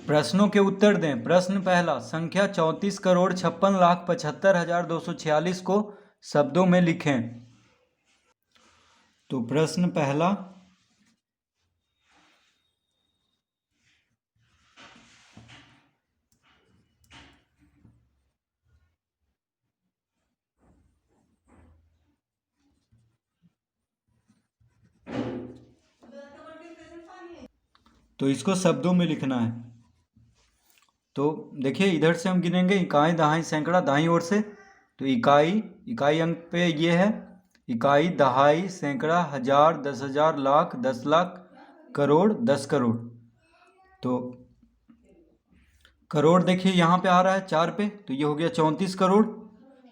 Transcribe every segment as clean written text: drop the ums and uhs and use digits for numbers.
प्रश्नों के उत्तर दें। प्रश्न पहला, संख्या 34,56,75,246 को शब्दों में लिखें। तो प्रश्न पहला, तो इसको शब्दों में लिखना है। तो देखिए, इधर से हम गिनेंगे इकाई, दहाई, सैकड़ा, दाईं ओर से। तो इकाई अंक पे ये है, इकाई, दहाई, सैकड़ा, हजार, 10,000, लाख, 10 लाख, करोड़, 10 करोड़। तो करोड़ देखिए यहाँ पे आ रहा है 4 पे, तो ये हो गया 34 करोड़।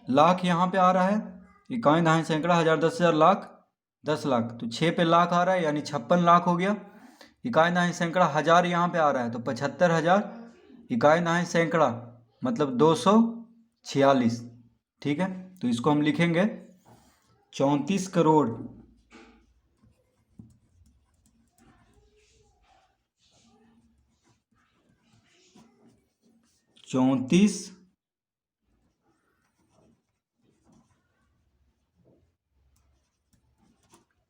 लाख यहाँ पे आ रहा है, इकाई, दहाई, सैकड़ा, हजार, 10,000, लाख, 10 लाख। तो 6 पे लाख आ रहा है, यानी 56 लाख हो गया। इकाई, दहाई, सैकड़ा, हजार यहाँ पे आ रहा है, तो 75,000। इकाई, दहाई, सैकड़ा मतलब 246। ठीक है, तो इसको हम लिखेंगे 34 करोड़ 34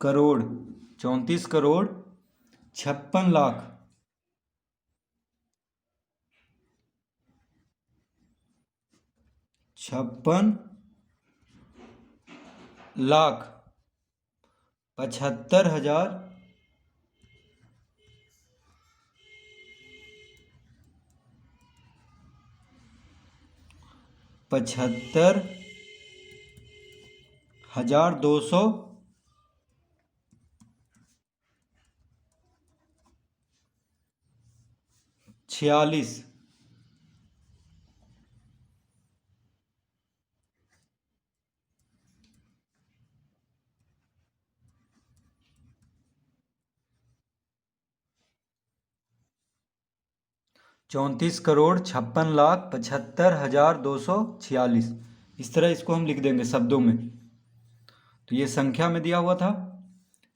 करोड़ 34 करोड़ 56 लाख 56 लाख 75,000 75,246। 34,56,75,246। इस तरह इसको हम लिख देंगे शब्दों में। तो ये संख्या में दिया हुआ था,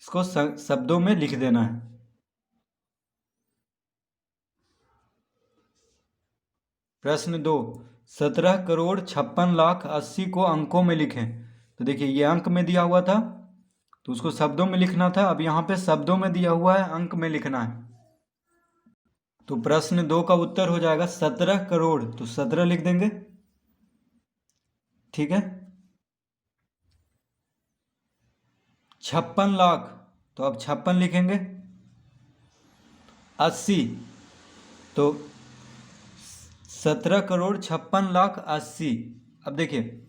इसको शब्दों में लिख देना है। प्रश्न 2, 17,56,80,000 को अंकों में लिखें। तो देखिए, ये अंक में दिया हुआ था, तो उसको शब्दों में लिखना था। अब यहाँ पे शब्दों में दिया हुआ है, अंक में लिखना है। तो प्रश्न 2 का उत्तर हो जाएगा 17 करोड़, तो 17 लिख देंगे। ठीक है, 56 लाख, तो अब 56 लिखेंगे। 80, तो 17 करोड़ 56 लाख 80। अब देखिए,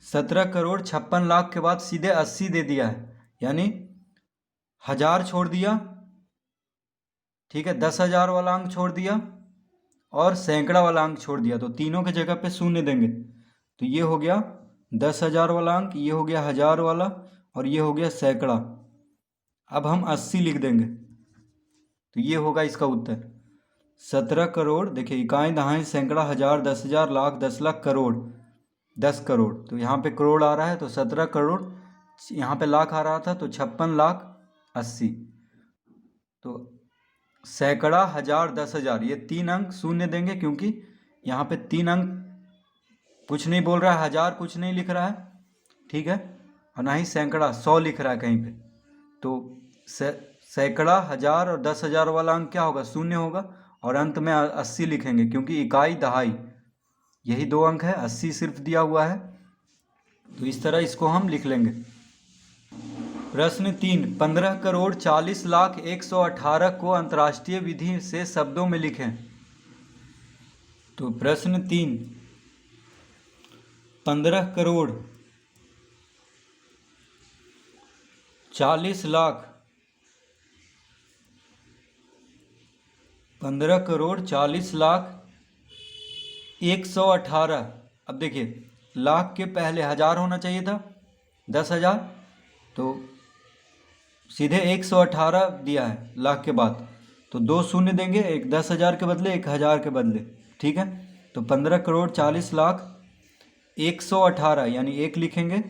17 करोड़ 56 लाख के बाद सीधे 80 दे दिया है, यानी हजार छोड़ दिया। ठीक है, 10,000 वाला अंक छोड़ दिया और सैकड़ा वाला अंक छोड़ दिया, तो तीनों के जगह पे शून्य देंगे। तो ये हो गया 10,000 वाला अंक, ये हो गया हजार वाला, और ये हो गया सैकड़ा। अब हम 80 लिख देंगे, तो ये होगा इसका उत्तर। 17 करोड़, देखिए इकाई, दहाई, सैकड़ा, हजार, 10,000, लाख, 10 लाख, करोड़, 10 करोड़। तो यहाँ पे करोड़ आ रहा है, तो 17 करोड़, यहाँ पे लाख आ रहा था, तो 56 लाख 80। तो सैकड़ा, हजार, 10,000, ये 3 अंक शून्य देंगे, क्योंकि यहाँ पे 3 अंक कुछ नहीं बोल रहा है, हजार कुछ नहीं लिख रहा है। ठीक है, और ना ही सैकड़ा 100 लिख रहा है कहीं पे। तो सैकड़ा, हजार और 10,000 वाला अंक क्या होगा? शून्य होगा, और अंत में 80 लिखेंगे, क्योंकि इकाई, दहाई यही 2 अंक है, 80 सिर्फ दिया हुआ है। तो इस तरह इसको हम लिख लेंगे। प्रश्न 3, 15 करोड़ 40 लाख 118 को अंतर्राष्ट्रीय विधि से शब्दों में लिखें। तो प्रश्न 3, 15 करोड़ 40 लाख 15 करोड़ 40 लाख 118। अब देखिए, लाख के पहले हजार होना चाहिए था, 10,000, तो सीधे 118 दिया है लाख के बाद, तो 2 शून्य देंगे, एक 10,000 के बदले, एक हजार के बदले। ठीक है, तो 15 करोड़ 40 लाख 118, यानी 1 लिखेंगे,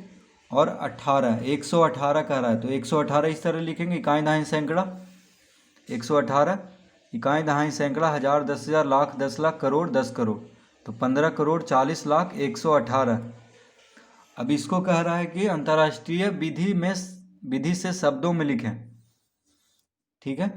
और 18, 118 कह रहा है, तो 118 इस तरह लिखेंगे, इकाई, दहाई, सैकड़ा, 118। इकाई दहाई सैकड़ा हज़ार 10,000 लाख 10 लाख करोड़ 10 करोड़, तो 15 करोड़ 40 लाख 118। अब इसको कह रहा है कि अंतर्राष्ट्रीय विधि से शब्दों में लिखें। ठीक है,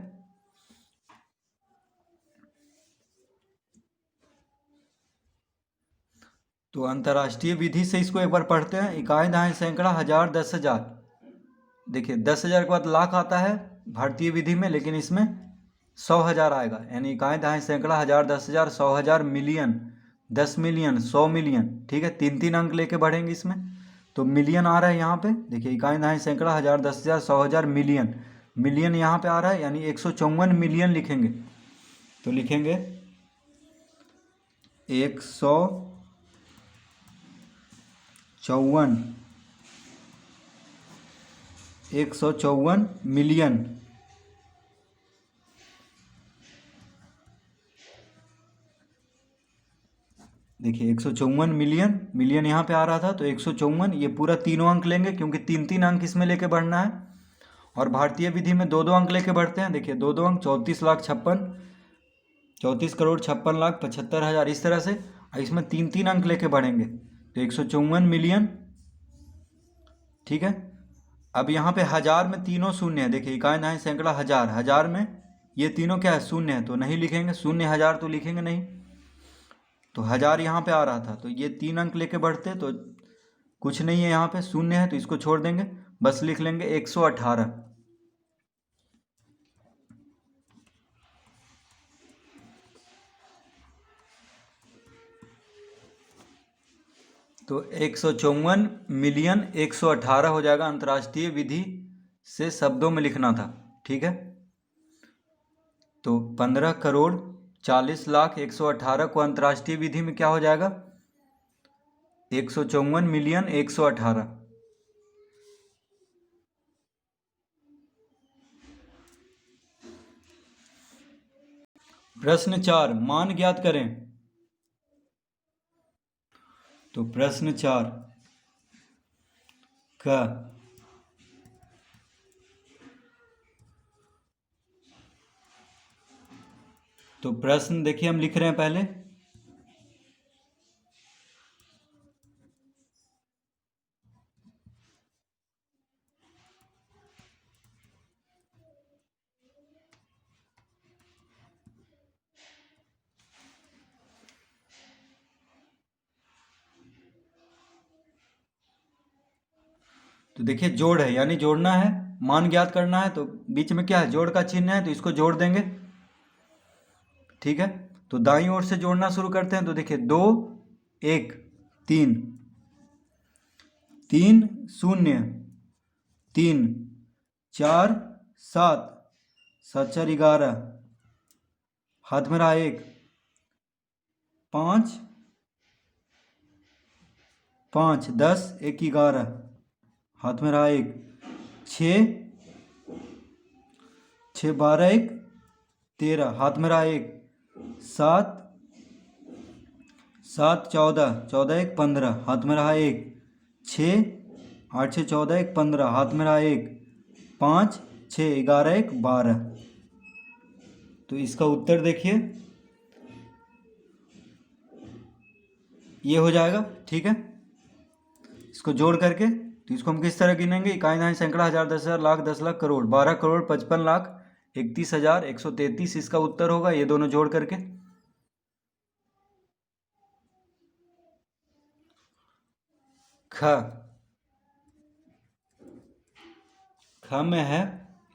तो अंतर्राष्ट्रीय विधि से इसको एक बार पढ़ते हैं। इकाई दहाई सैकड़ा हज़ार 10,000, देखिए 10,000 के बाद लाख आता है भारतीय विधि में, लेकिन इसमें 100,000 आएगा, यानी इकाई दहाई सैकड़ा हज़ार 10,000 100,000 मिलियन 10 मिलियन 100 मिलियन। ठीक है, 3 अंक लेके बढ़ेंगे इसमें, तो मिलियन आ रहा है यहाँ पे। देखिए इकाई दहाई सैकड़ा हज़ार 10,000 100,000 मिलियन, मिलियन यहाँ पे आ रहा है, यानी 154 मिलियन लिखेंगे। तो लिखेंगे 154 मिलियन। देखिए 154 मिलियन, मिलियन यहाँ पे आ रहा था, तो 154, ये पूरा तीनों अंक लेंगे क्योंकि 3 अंक इसमें लेके बढ़ना है। और भारतीय विधि में 2 अंक लेके बढ़ते हैं। देखिए 2 अंक 34 करोड़ 56 लाख 75 हज़ार, इस तरह से। इसमें 3 अंक लेके बढ़ेंगे, तो 154 मिलियन। ठीक है, अब यहाँ पे हज़ार में तीनों शून्य है। देखिए इकाई दहाई सैकड़ा हज़ार, हज़ार में ये तीनों क्या है, शून्य है, तो नहीं लिखेंगे शून्य, हज़ार तो लिखेंगे नहीं। तो हज़ार यहाँ पे आ रहा था, तो ये 3 अंक लेके बढ़ते, तो कुछ नहीं है यहाँ पे, शून्य है, तो इसको छोड़ देंगे, बस लिख लेंगे 118। तो 154 मिलियन 118 हो जाएगा, अंतर्राष्ट्रीय विधि से शब्दों में लिखना था। ठीक है, तो 15 करोड़ 40 लाख 118 को अंतर्राष्ट्रीय विधि में क्या हो जाएगा, 154 मिलियन 118। प्रश्न 4, मान ज्ञात करें। तो प्रश्न 4 का तो प्रश्न देखिए हम लिख रहे हैं पहले। तो देखिए जोड़ है, यानी जोड़ना है, मान ज्ञात करना है, तो बीच में क्या है, जोड़ का चिन्ह है, तो इसको जोड़ देंगे। ठीक है, तो दाईं ओर से जोड़ना शुरू करते हैं। तो देखिए 2 1 3 3 0 3 4 7 7 4 11, हाथ में रहा 1 5 5 10 1 11, हाथ में रहा 1 6 6 12 1 13, हाथ में रहा 1 7 7 14 14 1 15, हाथ में रहा 1 6 8 6 14 1 15, हाथ में रहा 1 5 6 11 1 12। तो इसका उत्तर देखिए ये हो जाएगा। ठीक है, इसको जोड़ करके, तो इसको हम किस तरह गिनेंगे, इकाई दहाई सैकड़ा हज़ार 10,000 लाख 10 लाख करोड़, 12 करोड़ 55 लाख 31,133 इसका उत्तर होगा, ये दोनों जोड़ करके। ख में है,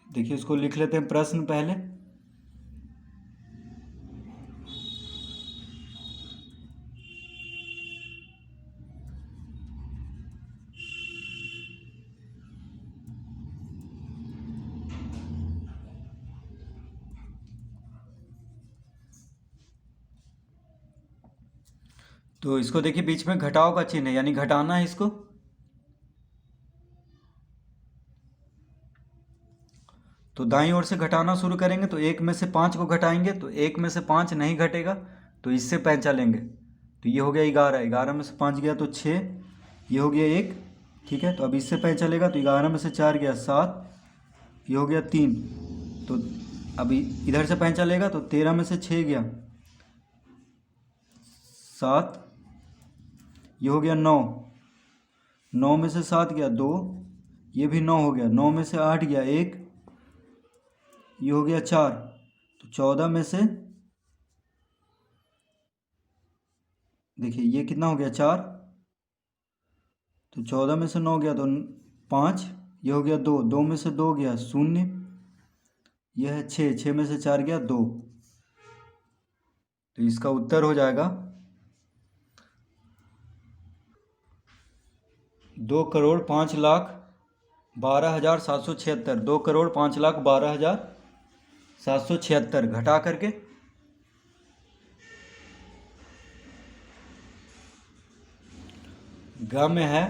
देखिए इसको लिख लेते हैं प्रश्न पहले। तो इसको देखिए बीच में घटाव का चिन्ह है, यानी घटाना है इसको। तो दाईं ओर से घटाना शुरू करेंगे, तो 1 में से 5 को घटाएंगे, तो 1 में से 5 नहीं घटेगा, तो इससे पैंचा लेंगे, तो ये हो गया 11, 11 में से 5 गया तो 6, ये हो गया 1। ठीक है, तो अब इससे पैंचा लेगा, तो 11 में से 4 गया 7, ये हो गया 3, तो अभी इधर से पैंचा लेगा तो 13 में से 6 गया 7, ये हो गया 9, 9 में से 7 गया 2, ये भी 9 हो गया, 9 में से 8 गया 1, ये हो गया 4, तो 14 में से देखिए ये कितना हो गया 4, तो 14 में से 9 गया तो 5, ये हो गया 2, 2 में से 2 गया 0, यह है 6, 6 में से 4 गया 2, तो इसका उत्तर हो जाएगा 2,05,12,776, 2,05,12,776 घटा करके ग में है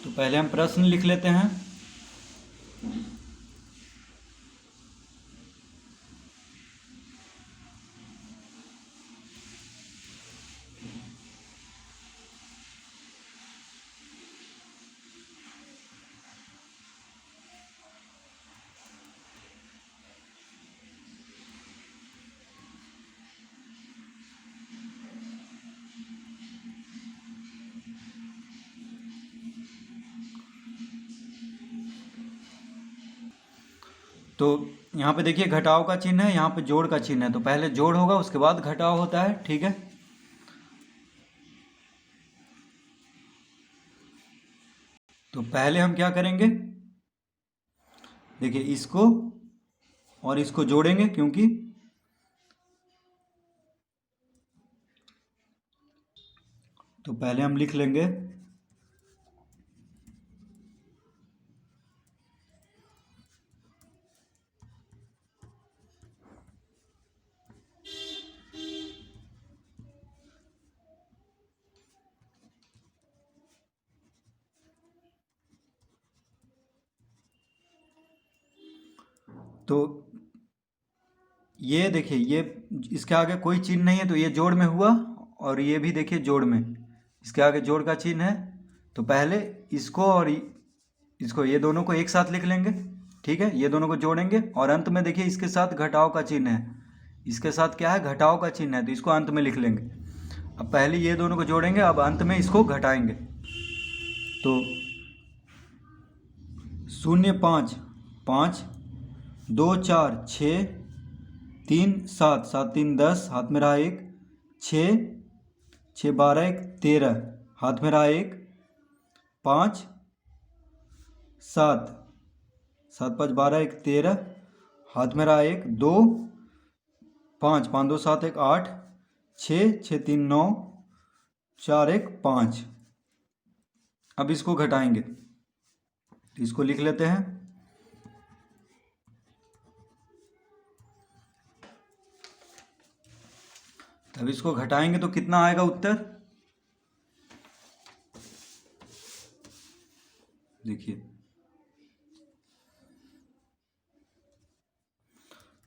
तो पहले हम प्रश्न लिख लेते हैं। तो यहाँ पे देखिए घटाव का चिन्ह है, यहाँ पे जोड़ का चिन्ह है, तो पहले जोड़ होगा उसके बाद घटाव होता है, ठीक है। तो पहले हम क्या करेंगे, देखिए इसको और इसको जोड़ेंगे, क्योंकि तो पहले हम लिख लेंगे तो ये देखिए ये इसके आगे कोई चिन्ह नहीं है तो ये जोड़ में हुआ, और ये भी देखिए जोड़ में, इसके आगे जोड़ का चिन्ह है, तो पहले इसको और इसको ये दोनों को एक साथ लिख लेंगे, ठीक है। ये दोनों को जोड़ेंगे और अंत में देखिए इसके साथ घटाव का चिन्ह है, इसके साथ क्या है घटाव का चिन्ह है, तो इसको अंत में लिख लेंगे। अब पहले ये दोनों को जोड़ेंगे, अब अंत में इसको घटाएंगे, तो 0 5 5 2 4 6 3 7 7 3 10 हाथ में रहा 1, 6 6 12 1 13 हाथ में रहा 1, 5 7 7 5 12 1 13 हाथ में रहा 1, 2 5 5 2 7 1 8 6 6 3 9 4 1 5। अब इसको घटाएंगे, तो इसको लिख लेते हैं, तब इसको घटाएंगे तो कितना आएगा उत्तर, देखिए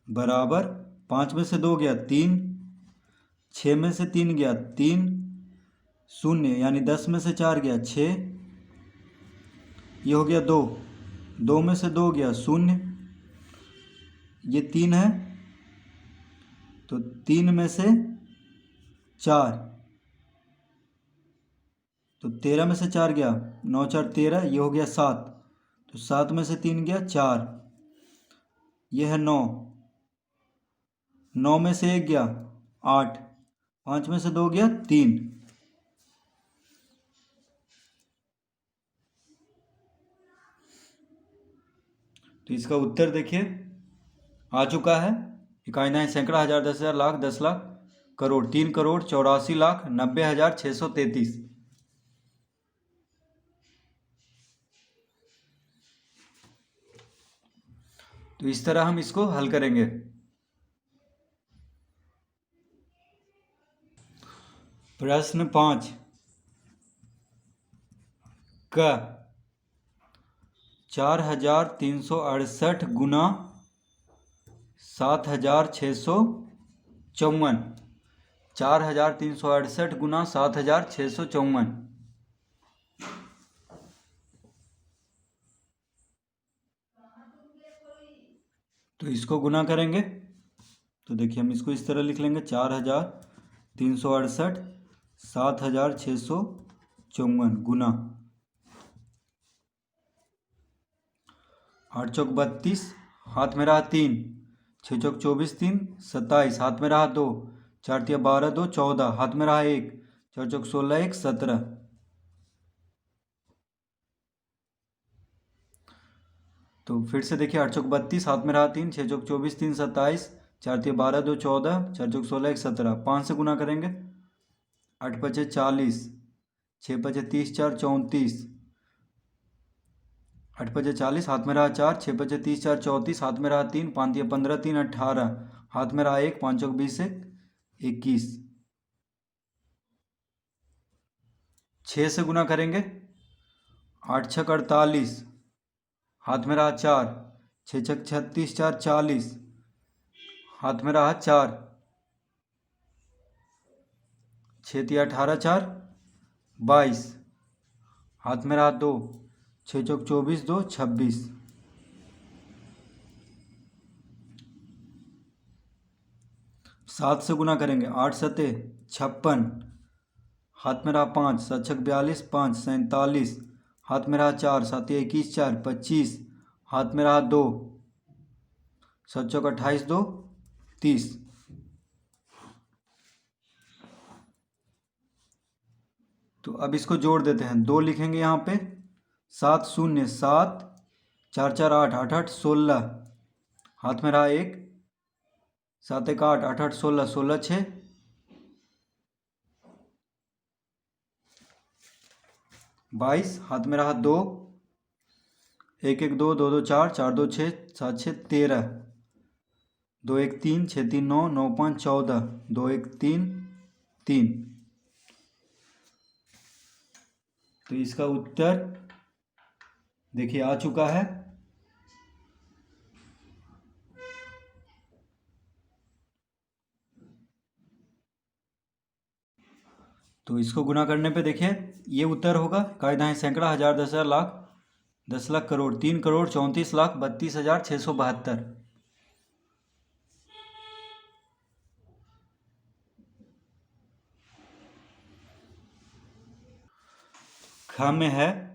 बराबर 5 में से 2 गया 3, 6 में से 3 गया 3, 0 यानी 10 में से 4 गया 6, ये हो गया 2, 2 में से 2 गया 0, ये 3 है, तो 3 में से 4, तो 13 में से 4 गया 9 4 13, ये हो गया 7, तो 7 में से 3 गया 4, ये है 9, 9 में से 1 गया 8, 5 में से 2 गया 3, तो इसका उत्तर देखिए आ चुका है। इकाइयाँ सैकड़ा, हजार, 10,000, लाख, 10 लाख, करोड़, 3,84,90,633। तो इस तरह हम इसको हल करेंगे। प्रश्न 5 का 4,368 गुना 7,654, 4,368 गुना 7,654, तो इसको गुना करेंगे तो देखिए हम इसको इस तरह लिख लेंगे 4368 7654 गुना 8 चौक 32, हाथ में रहा 3, 6 चौक 24, 3 27, हाथ में रहा 2, 4 तिया 12, 2 14, हाथ में रहा 1, 4 चौक 16, 1 17। तो फिर से देखिए 8 चौक 32, हाथ में रहा 3, 6 चौक 24, 3 27, 4 तिया 12, 2 14, 4 चौक 16, 1 17। 5 से गुना करेंगे 8 पचे 40, 6 पचे 30, 4 34, 8 पचे 40, हाथ में रहा 4, 6 पचे 30, 4 34, हाथ में रहा 3, 5 तिया 15, 3 18, हाथ में रहा 1, 5 चौक 20, 1 21। 6 से गुना करेंगे 8 छक 48, हाथ में रहा 4, 6 छक 36, 4 40, हाथ में रहा 4, 6 तिया 18, 4 22, हाथ में रहा 2, 6 चौक 24, 2 26। 7 से गुना करेंगे 8 सते 56, हाथ में रहा 5, 7 छक 42, 5 47, हाथ में रहा 4, 7 21, 4 25, हाथ में रहा 2, 7 चौक 28, 2 30। तो अब इसको जोड़ देते हैं, 2 लिखेंगे यहाँ पे, 7 0 7, 4 4 8 8 8 16, हाथ में रहा 1, 7 1 8 8 8 16 16 6, 22, हाथ में रहा 2, 1 1 2 2 2 4 4 2 6 7 6 13, 2 1 3 6 3 9 9 5 14, 2 1 3 3। तो इसका उत्तर देखिए आ चुका है। तो इसको गुना करने पे देखिए ये उत्तर होगा, कायदाएं सैकड़ा, हजार, 10,000, लाख, 10 लाख, करोड़, 3 करोड़ 34 लाख 32,672। ख में है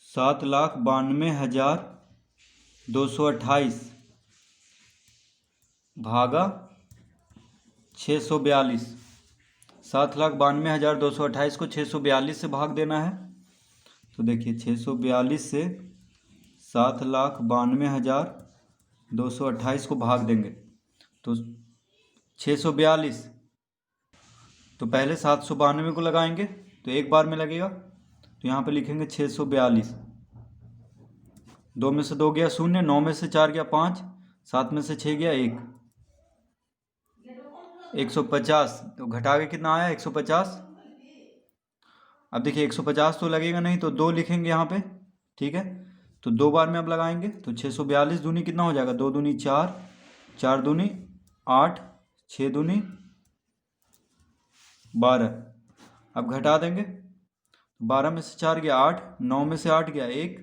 7,92,228 भागा 642। 7,92,228 को 642 से भाग देना है। तो देखिए 642 से 7,92,228 को भाग देंगे तो 642। तो पहले 792 को लगाएंगे तो एक बार में लगेगा, तो यहाँ पे लिखेंगे 642। 2 में से 2 गया 0, 9 में से 4 गया 5, 7 में से 6 गया 1, 150। तो घटा के कितना आया 150। अब देखिए 150 तो लगेगा नहीं, तो 2 लिखेंगे यहाँ पे, ठीक है। तो 2 बार में अब लगाएंगे तो 642 दूनी कितना हो जाएगा, 2 दूनी 4, 4 दूनी 8, 6 दूनी 12। अब घटा देंगे, 12 में से 4 गया 8, 9 में से 8 गया 1,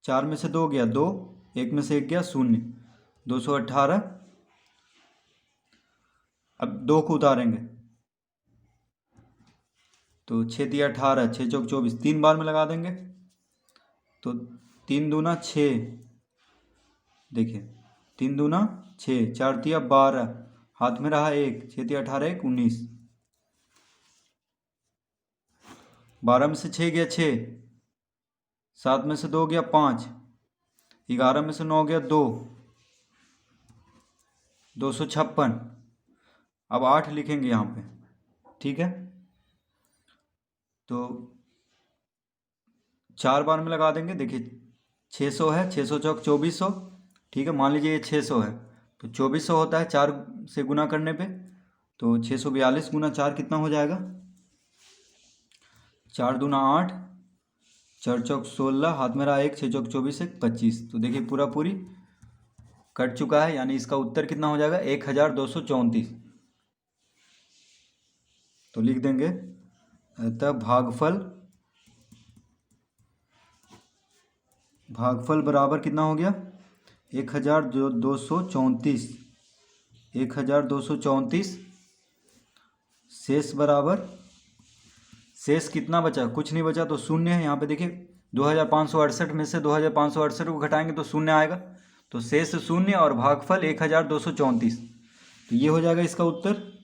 4 में से 2 गया 2, 1 में से 1 गया 0, 218। अब 2 को उतारेंगे तो 6 तिया 18, 6 चौक 24, 3 बार में लगा देंगे तो 3 दूना 6, देखिए 3 दूना 6, 4 तिया 12, हाथ में रहा 1, 6 तिया 18, 1 19। 12 में से 6 गया 6, 7 में से 2 गया 5, 11 में से 9 गया 2, 256। अब 8 लिखेंगे यहाँ पे, ठीक है। तो 4 बार में लगा देंगे, देखिए 600 है, 600 चौक 2400, ठीक है। मान लीजिए ये 600 है तो 2400 होता है 4 से गुना करने पे, तो 642 गुना 4 कितना हो जाएगा, 4 दूना 8, 4 चौक 16, हाथ में रहा 1, 6 चौक 24, 1 25। तो देखिए पूरा पूरी कट चुका है, यानी इसका उत्तर कितना हो जाएगा 1,234। तो लिख देंगे अतः भागफल बराबर कितना हो गया 1234, 1234। शेष बराबर, शेष कितना बचा, कुछ नहीं बचा तो शून्य है। यहाँ पे देखिए 2568 में से 2568 को घटाएंगे तो शून्य आएगा, तो शेष शून्य और भागफल 1234। तो ये हो जाएगा इसका उत्तर।